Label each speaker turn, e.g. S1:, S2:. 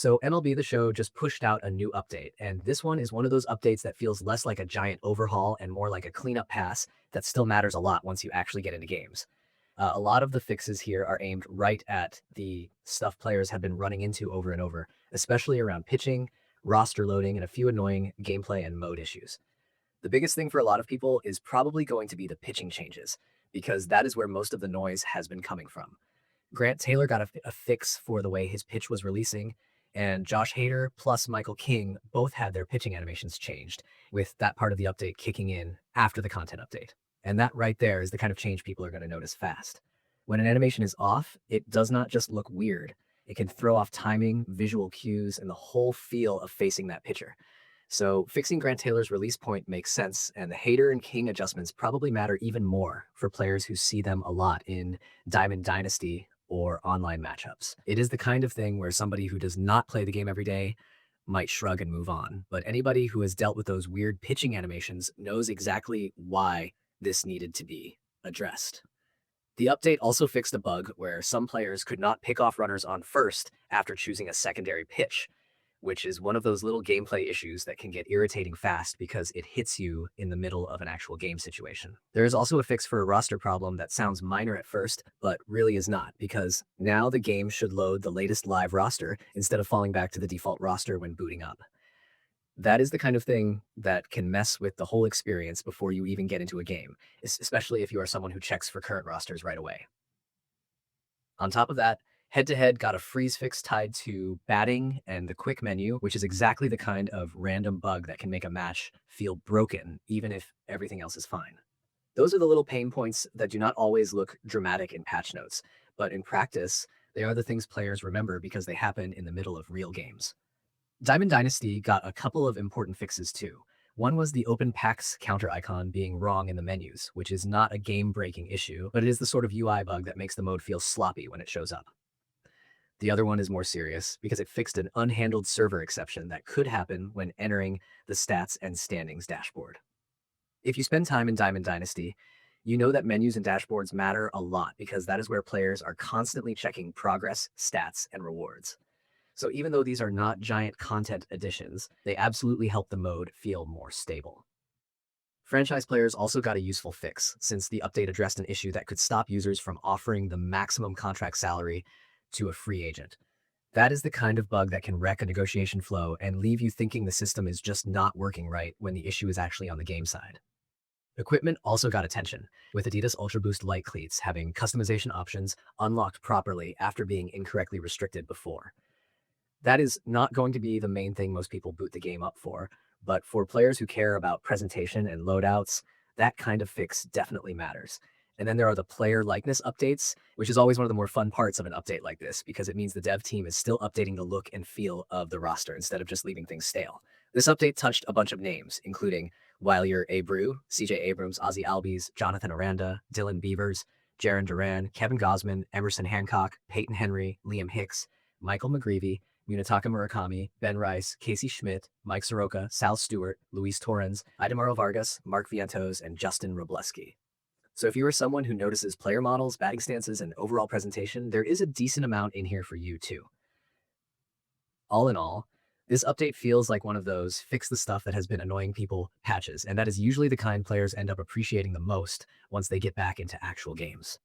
S1: So MLB The Show just pushed out a new update, and this one is one of those updates that feels less like a giant overhaul and more like a cleanup pass that still matters a lot once you actually get into games. A lot of the fixes here are aimed right at the stuff players have been running into over and over, especially around pitching, roster loading, and a few annoying gameplay and mode issues. The biggest thing for a lot of people is probably going to be the pitching changes, because that is where most of the noise has been coming from. Grant Taylor got a fix for the way his pitch was releasing, and Josh Hader plus Michael King both had their pitching animations changed, with that part of the update kicking in after the content update. And that right there is the kind of change people are going to notice fast. When an animation is off, it does not just look weird. It can throw off timing, visual cues, and the whole feel of facing that pitcher. So fixing Grant Taylor's release point makes sense, and the Hader and King adjustments probably matter even more for players who see them a lot in Diamond Dynasty or online matchups. It is the kind of thing where somebody who does not play the game every day might shrug and move on, but anybody who has dealt with those weird pitching animations knows exactly why this needed to be addressed. The update also fixed a bug where some players could not pick off runners on first after choosing a secondary pitch, which is one of those little gameplay issues that can get irritating fast because it hits you in the middle of an actual game situation. There is also a fix for a roster problem that sounds minor at first, but really is not, because now the game should load the latest live roster instead of falling back to the default roster when booting up. That is the kind of thing that can mess with the whole experience before you even get into a game, especially if you are someone who checks for current rosters right away. On top of that, head-to-head got a freeze fix tied to batting and the quick menu, which is exactly the kind of random bug that can make a match feel broken, even if everything else is fine. Those are the little pain points that do not always look dramatic in patch notes, but in practice, they are the things players remember because they happen in the middle of real games. Diamond Dynasty got a couple of important fixes too. One was the open packs counter icon being wrong in the menus, which is not a game-breaking issue, but it is the sort of UI bug that makes the mode feel sloppy when it shows up. The other one is more serious because it fixed an unhandled server exception that could happen when entering the stats and standings dashboard. If you spend time in Diamond Dynasty, you know that menus and dashboards matter a lot because that is where players are constantly checking progress, stats, and rewards. So even though these are not giant content additions, they absolutely help the mode feel more stable. Franchise players also got a useful fix, since the update addressed an issue that could stop users from offering the maximum contract salary to a free agent. That is the kind of bug that can wreck a negotiation flow and leave you thinking the system is just not working right when the issue is actually on the game side. Equipment also got attention, with Adidas Ultra Boost light cleats having customization options unlocked properly after being incorrectly restricted before. That is not going to be the main thing most people boot the game up for, but for players who care about presentation and loadouts, that kind of fix definitely matters. And then there are the player likeness updates, which is always one of the more fun parts of an update like this, because it means the dev team is still updating the look and feel of the roster instead of just leaving things stale. This update touched a bunch of names, including Wilyer Abreu, CJ Abrams, Ozzy Albies, Jonathan Aranda, Dylan Beavers, Jaron Duran, Kevin Gosman, Emerson Hancock, Peyton Henry, Liam Hicks, Michael McGreevy, Munetaka Murakami, Ben Rice, Casey Schmidt, Mike Soroka, Sal Stewart, Luis Torrens, Idemaro Vargas, Mark Vientos, and Justin Robleski. So if you are someone who notices player models, batting stances, and overall presentation, there is a decent amount in here for you too. All in all, this update feels like one of those fix the stuff that has been annoying people patches, and that is usually the kind players end up appreciating the most once they get back into actual games.